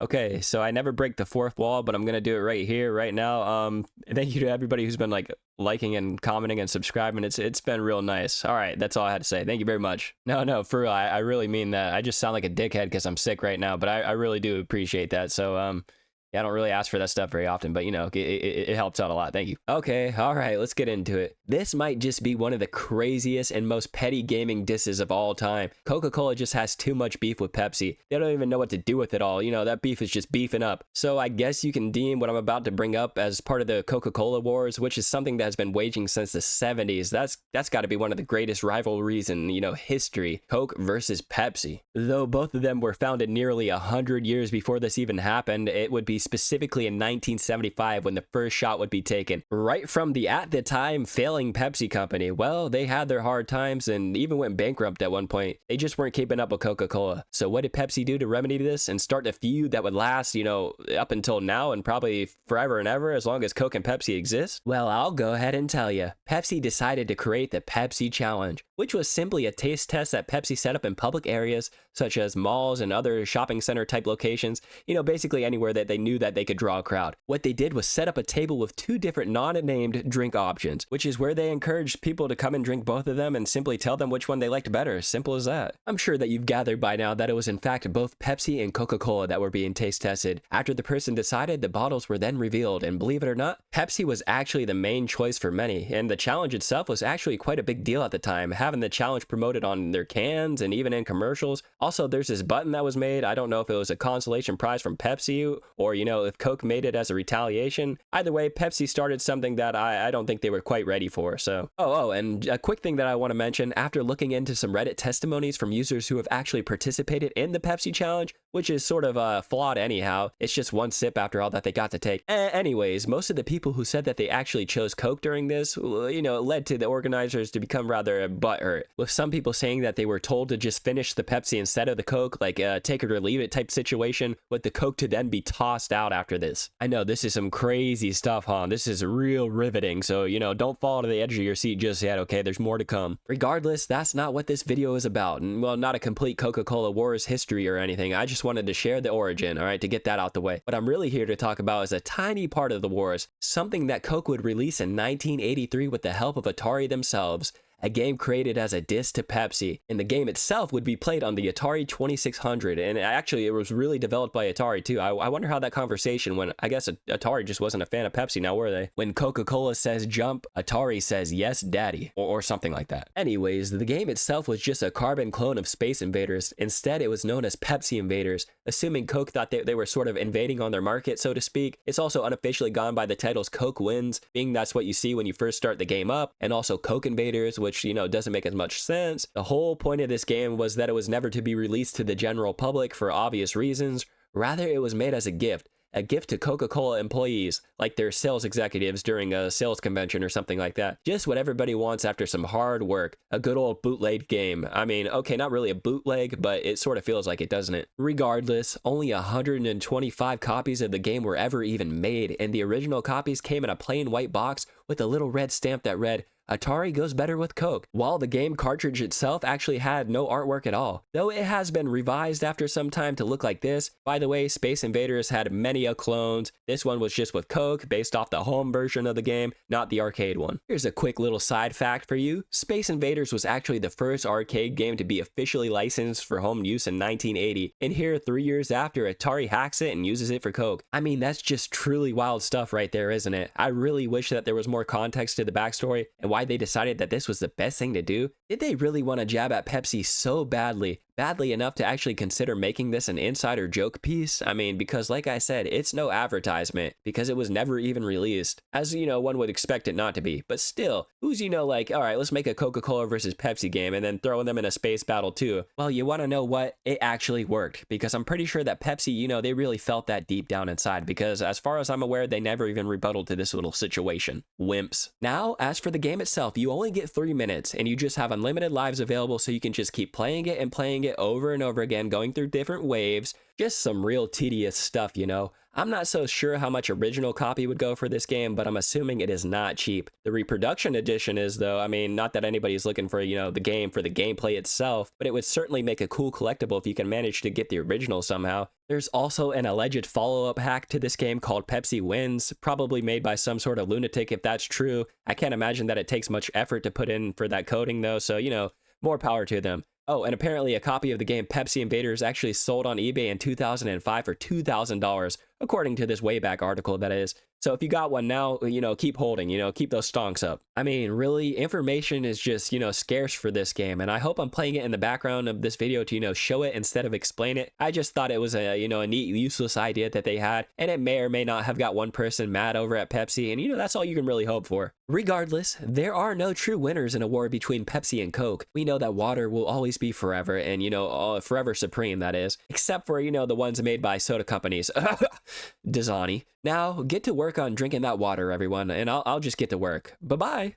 Okay, so I never break the fourth wall, but I'm gonna do it right here, right now. Thank you to everybody who's been like liking and commenting and subscribing. It's been real nice. All right, that's all I had to say. Thank you very much. No, for real, I really mean that. I just sound like a dickhead because I'm sick right now, but I really do appreciate that. So yeah, I don't really ask for that stuff very often, but you know, it helps out a lot. Thank you. Okay, all right, let's get into it. This might just be one of the craziest and most petty gaming disses of all time. Coca-Cola just has too much beef with Pepsi. They don't even know what to do with it all. You know, that beef is just beefing up. So I guess you can deem what I'm about to bring up as part of the Coca-Cola Wars, which is something that has been waging since the 70s. That's got to be one of the greatest rivalries in, you know, history. Coke versus Pepsi. Though both of them were founded nearly 100 years before this even happened, it would be specifically in 1975 when the first shot would be taken. Right from the, at the time, failing Pepsi company. Well, they had their hard times and even went bankrupt at one point. They just weren't keeping up with Coca-Cola. So what did Pepsi do to remedy this and start a feud that would last, you know, up until now and probably forever and ever as long as Coke and Pepsi exist? Well, I'll go ahead and tell you. Pepsi decided to create the Pepsi Challenge, which was simply a taste test that Pepsi set up in public areas such as malls and other shopping center type locations, you know, basically anywhere that they knew that they could draw a crowd. What they did was set up a table with two different non-named drink options, which is where they encouraged people to come and drink both of them and simply tell them which one they liked better. Simple as that. I'm sure that you've gathered by now that it was in fact both Pepsi and Coca-Cola that were being taste tested. After the person decided, the bottles were then revealed, and believe it or not, Pepsi was actually the main choice for many, and the challenge itself was actually quite a big deal at the time, having the challenge promoted on their cans and even in commercials. Also, there's this button that was made. I don't know if it was a consolation prize from Pepsi or, you know, if Coke made it as a retaliation. Either way, Pepsi started something that I don't think they were quite ready for. So, and a quick thing that I want to mention, after looking into some Reddit testimonies from users who have actually participated in the Pepsi challenge, which is sort of flawed anyhow. It's just one sip after all that they got to take. Anyways, most of the people who said that they actually chose Coke during this, you know, led to the organizers to become rather butthurt, with some people saying that they were told to just finish the Pepsi instead of the Coke, like take it or leave it type situation, with the Coke to then be tossed out after this. I know this is some crazy stuff, huh? This is real riveting, so, you know, don't fall to the edge of your seat just yet, okay? There's more to come. Regardless, that's not what this video is about, and well, not a complete Coca-Cola Wars history or anything. I just wanted to share the origin, all right, to get that out the way. What I'm really here to talk about is a tiny part of the wars, something that Coke would release in 1983 with the help of Atari themselves. A game created as a diss to Pepsi, and the game itself would be played on the Atari 2600, and actually it was really developed by Atari too. I wonder how that conversation went. I guess Atari just wasn't a fan of Pepsi, now were they? When Coca-Cola says jump, Atari says yes daddy, or something like that. Anyways, the game itself was just a carbon clone of Space Invaders. Instead, it was known as Pepsi Invaders, assuming Coke thought they were sort of invading on their market, so to speak. It's also unofficially gone by the titles Coke Wins, being that's what you see when you first start the game up, and also Coke Invaders, which, you know, doesn't make as much sense. The whole point of this game was that it was never to be released to the general public for obvious reasons. Rather, it was made as a gift to Coca-Cola employees, like their sales executives during a sales convention or something like that. Just what everybody wants after some hard work, a good old bootleg game. I mean, okay, not really a bootleg, but it sort of feels like it, doesn't it? Regardless, only 125 copies of the game were ever even made, and the original copies came in a plain white box with a little red stamp that read, Atari goes better with Coke, while the game cartridge itself actually had no artwork at all, though it has been revised after some time to look like this. By the way, Space Invaders had many clones. This one was just with Coke, based off the home version of the game, not the arcade one. Here's a quick little side fact for you. Space Invaders was actually the first arcade game to be officially licensed for home use in 1980, and here 3 years after, Atari hacks it and uses it for Coke. I mean, that's just truly wild stuff right there, isn't it? I really wish that there was more context to the backstory and why they decided that this was the best thing to do. Did they really want to jab at Pepsi so badly enough to actually consider making this an insider joke piece? I mean, because like I said, it's no advertisement because it was never even released, as, you know, one would expect it not to be. But still, who's, you know, like, all right, let's make a Coca-Cola versus Pepsi game and then throwing them in a space battle too. Well, you want to know what? It actually worked, because I'm pretty sure that Pepsi, you know, they really felt that deep down inside, because as far as I'm aware, they never even rebutted to this little situation. Wimps. Now, as for the game itself, you only get 3 minutes and you just have unlimited lives available, so you can just keep playing it and playing it over and over again, going through different waves. Just some real tedious stuff, you know. I'm not so sure how much original copy would go for this game, but I'm assuming it is not cheap. The reproduction edition is, though. I mean, not that anybody's looking for, the game for the gameplay itself, but it would certainly make a cool collectible if you can manage to get the original somehow. There's also an alleged follow-up hack to this game called Pepsi Wins, probably made by some sort of lunatic if that's true. I can't imagine that it takes much effort to put in for that coding though, so more power to them. Oh, and apparently a copy of the game Pepsi Invaders actually sold on eBay in 2005 for $2,000, according to this Wayback article, that is. So if you got one now, keep holding, keep those stonks up. I mean, really, information is just, scarce for this game, and I hope I'm playing it in the background of this video to, show it instead of explain it. I just thought it was a, a neat, useless idea that they had, and it may or may not have got one person mad over at Pepsi, and that's all you can really hope for. Regardless, there are no true winners in a war between Pepsi and Coke. We know that water will always be forever, and, forever supreme, that is, except for, the ones made by soda companies. Dasani. Now, get to work on drinking that water, everyone, and I'll just get to work. Bye-bye.